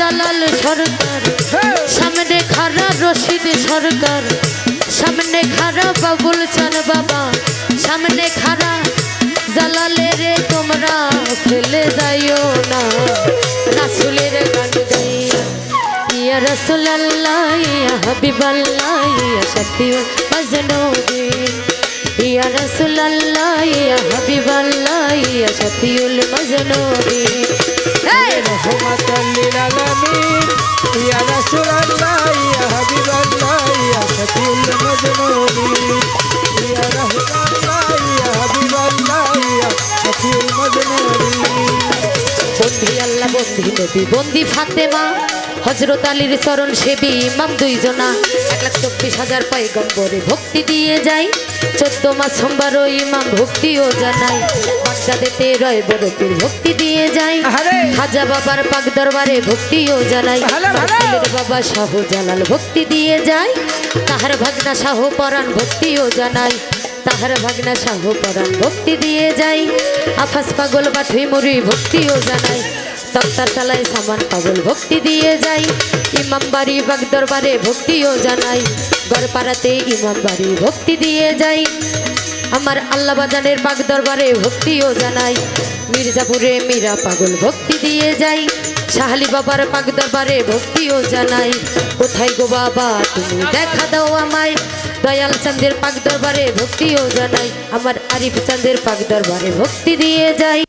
জালাল সরকার, সামনে খারা রশিদ সরকার, সামনে খারা বাবুল চান বাবা, সামনে খারা জালালে রে তোমরা ফেলে যাইও না রাসূলের গান গাইয়া। ইয়া রাসূলুল্লাহ ইয়া হাবিবাল্লাহ ইয়া শফিউল মাজনুবিন, ইয়া রাসূলুল্লাহ ইয়া হাবিবাল্লাহ ইয়া শফিউল মাজনুবিন। রহমাতাল লিল আলামিন ইয়া রাসূলুল্লাহ ইয়া হাবিবাল্লাহ ইয়া শফিউল মাজনুবিন, ইয়া রাহমাতাল্লাহ ইয়া হাবিবাল্লাহ ইয়া শফিউল মাজনুবিন। বন্দি আল্লাহ বন্দি নবী বন্দি ফাতেমা, হযরত আলীর চরণ সেবী ইমাম দুইজনা, 1,24,000 পয়গম্বরে ভক্তি দিয়ে যায়, 14 মাস সোমবারও ইমাম ভক্তিও জানায়, বাগদাদেতে রয় বরফের ভক্তি দিয়ে যায়, খাজা বাবার পাক দরবারে ভক্তিও জানায়, রাসূলের বাবা শাহ জালাল ভক্তি দিয়ে যায়, তাহার ভাগনা শাহ পরাণ ভক্তিও জানায়, তাহার ভাগনা শাহ পরাণ ভক্তি দিয়ে যায়, আফাস পাগল বাঠুই মুড়ি ভক্তিও জানায়, তক্তার চালায় সামান পাগল ভক্তি দিয়ে যায়, ইমাম বাড়ি বাগ দরবারে ভক্তিও জানাই, গড়পাড়াতে ইমাম বাড়ি ভক্তি দিয়ে যায়, আমার আল্লাহ বাজানের পাক দরবারে ভক্তিও জানাই, মির্জাপুরে মীরা পাগল ভক্তি দিয়ে যায়, শাহালি বাবার পাক দরবারে ভক্তিও জানাই, কোথায় গো বাবা তুমি দেখা দাও আমায়, দয়াল চাঁদের পাক দরবারে ভক্তিও জানাই, আমার আরিফ চাঁদের পাক দরবারে ভক্তি দিয়ে যাই।